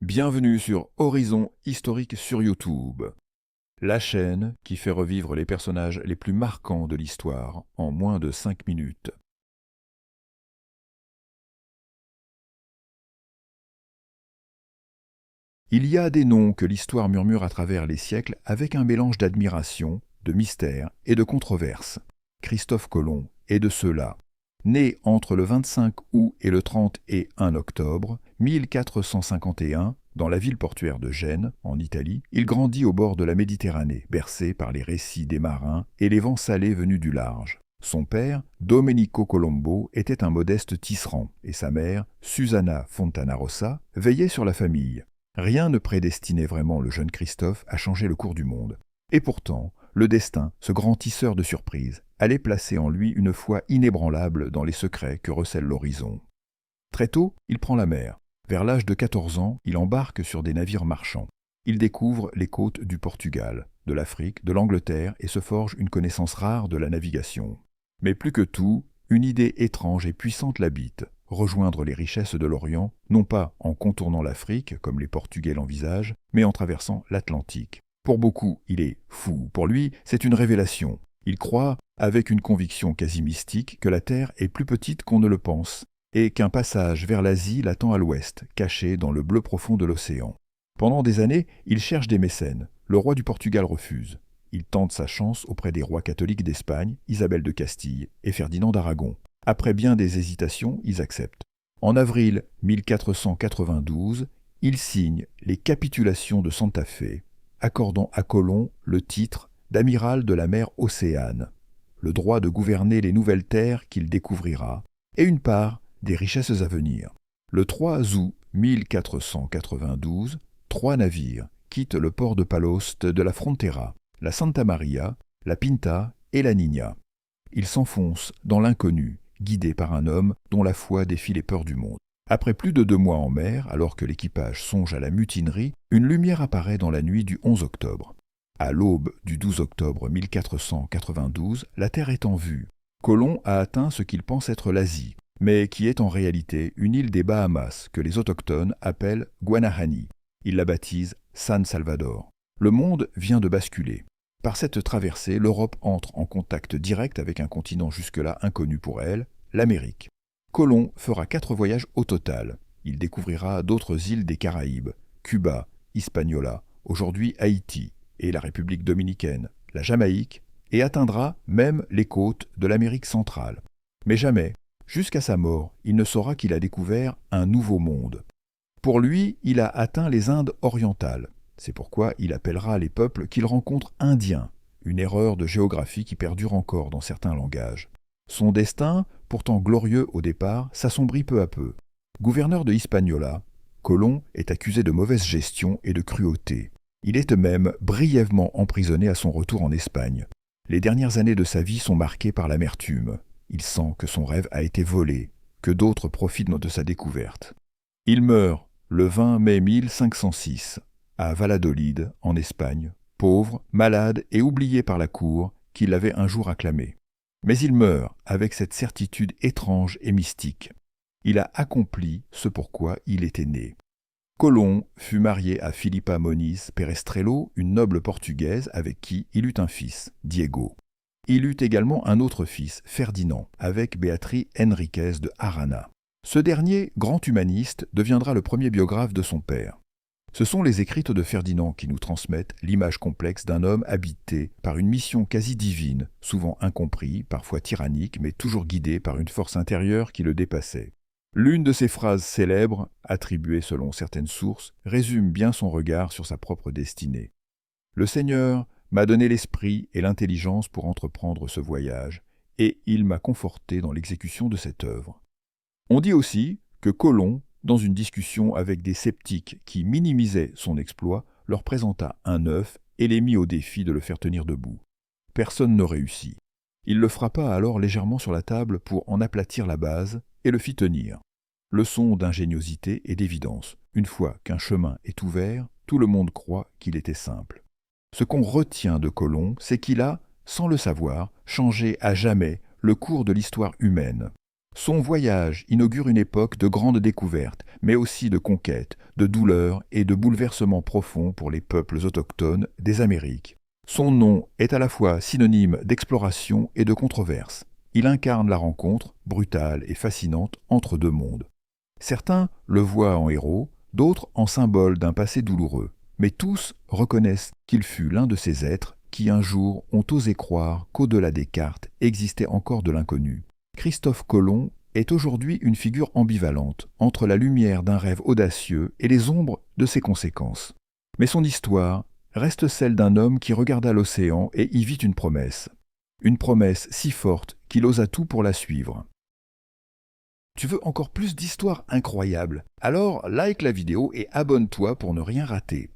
Bienvenue sur Horizon Historique sur YouTube, la chaîne qui fait revivre les personnages les plus marquants de l'histoire en moins de 5 minutes. Il y a des noms que l'histoire murmure à travers les siècles avec un mélange d'admiration, de mystère et de controverse. Christophe Colomb est de ceux-là. Né entre le 25 août et le 31 octobre 1451, dans la ville portuaire de Gênes, en Italie, il grandit au bord de la Méditerranée, bercé par les récits des marins et les vents salés venus du large. Son père, Domenico Colombo, était un modeste tisserand, et sa mère, Susanna Fontanarossa, veillait sur la famille. Rien ne prédestinait vraiment le jeune Christophe à changer le cours du monde. Et pourtant, le destin, ce grand tisseur de surprises, allait placer en lui une foi inébranlable dans les secrets que recèle l'horizon. Très tôt, il prend la mer. Vers l'âge de 14 ans, il embarque sur des navires marchands. Il découvre les côtes du Portugal, de l'Afrique, de l'Angleterre et se forge une connaissance rare de la navigation. Mais plus que tout, une idée étrange et puissante l'habite. Rejoindre les richesses de l'Orient, non pas en contournant l'Afrique, comme les Portugais l'envisagent, mais en traversant l'Atlantique. Pour beaucoup, il est fou. Pour lui, c'est une révélation. Il croit, avec une conviction quasi mystique, que la Terre est plus petite qu'on ne le pense, et qu'un passage vers l'Asie l'attend à l'ouest, caché dans le bleu profond de l'océan. Pendant des années, il cherche des mécènes. Le roi du Portugal refuse. Il tente sa chance auprès des rois catholiques d'Espagne, Isabelle de Castille et Ferdinand d'Aragon. Après bien des hésitations, ils acceptent. En avril 1492, il signe les capitulations de Santa Fe, accordant à Colomb le titre d'amiral de la mer Océane, le droit de gouverner les nouvelles terres qu'il découvrira, et une part des richesses à venir. Le 3 août 1492, 3 navires quittent le port de Palos de la Frontera, la Santa Maria, la Pinta et la Niña. Ils s'enfoncent dans l'inconnu, guidés par un homme dont la foi défie les peurs du monde. Après plus de 2 mois en mer, alors que l'équipage songe à la mutinerie, une lumière apparaît dans la nuit du 11 octobre. À l'aube du 12 octobre 1492, la Terre est en vue. Colomb a atteint ce qu'il pense être l'Asie, mais qui est en réalité une île des Bahamas que les autochtones appellent Guanahani. Ils la baptisent San Salvador. Le monde vient de basculer. Par cette traversée, l'Europe entre en contact direct avec un continent jusque-là inconnu pour elle, l'Amérique. Colomb fera 4 voyages au total. Il découvrira d'autres îles des Caraïbes, Cuba, Hispaniola, aujourd'hui Haïti, et la République dominicaine, la Jamaïque, et atteindra même les côtes de l'Amérique centrale. Mais jamais, jusqu'à sa mort, il ne saura qu'il a découvert un nouveau monde. Pour lui, il a atteint les Indes orientales. C'est pourquoi il appellera les peuples qu'il rencontre indiens, une erreur de géographie qui perdure encore dans certains langages. Son destin, pourtant glorieux au départ, s'assombrit peu à peu. Gouverneur de Hispaniola, Colomb est accusé de mauvaise gestion et de cruauté. Il est même brièvement emprisonné à son retour en Espagne. Les dernières années de sa vie sont marquées par l'amertume. Il sent que son rêve a été volé, que d'autres profitent de sa découverte. Il meurt le 20 mai 1506, à Valladolid, en Espagne, pauvre, malade et oublié par la cour qui l'avait un jour acclamé. Mais il meurt avec cette certitude étrange et mystique. Il a accompli ce pourquoi il était né. Colomb fut marié à Filipa Moniz Perestrello, une noble portugaise avec qui il eut un fils, Diego. Il eut également un autre fils, Ferdinand, avec Béatrice Henriquez de Arana. Ce dernier, grand humaniste, deviendra le premier biographe de son père. Ce sont les écrits de Ferdinand qui nous transmettent l'image complexe d'un homme habité par une mission quasi divine, souvent incompris, parfois tyrannique, mais toujours guidé par une force intérieure qui le dépassait. L'une de ces phrases célèbres, attribuée selon certaines sources, résume bien son regard sur sa propre destinée. « Le Seigneur m'a donné l'esprit et l'intelligence pour entreprendre ce voyage, et il m'a conforté dans l'exécution de cette œuvre. » On dit aussi que Colomb, dans une discussion avec des sceptiques qui minimisaient son exploit, leur présenta un œuf et les mit au défi de le faire tenir debout. Personne ne réussit. Il le frappa alors légèrement sur la table pour en aplatir la base et le fit tenir. Leçon d'ingéniosité et d'évidence. Une fois qu'un chemin est ouvert, tout le monde croit qu'il était simple. Ce qu'on retient de Colomb, c'est qu'il a, sans le savoir, changé à jamais le cours de l'histoire humaine. Son voyage inaugure une époque de grandes découvertes, mais aussi de conquêtes, de douleurs et de bouleversements profonds pour les peuples autochtones des Amériques. Son nom est à la fois synonyme d'exploration et de controverse. Il incarne la rencontre, brutale et fascinante, entre deux mondes. Certains le voient en héros, d'autres en symbole d'un passé douloureux. Mais tous reconnaissent qu'il fut l'un de ces êtres qui un jour ont osé croire qu'au-delà des cartes existait encore de l'inconnu. Christophe Colomb est aujourd'hui une figure ambivalente, entre la lumière d'un rêve audacieux et les ombres de ses conséquences. Mais son histoire reste celle d'un homme qui regarda l'océan et y vit une promesse. Une promesse si forte qu'il osa tout pour la suivre. Tu veux encore plus d'histoires incroyables? Alors like la vidéo et abonne-toi pour ne rien rater.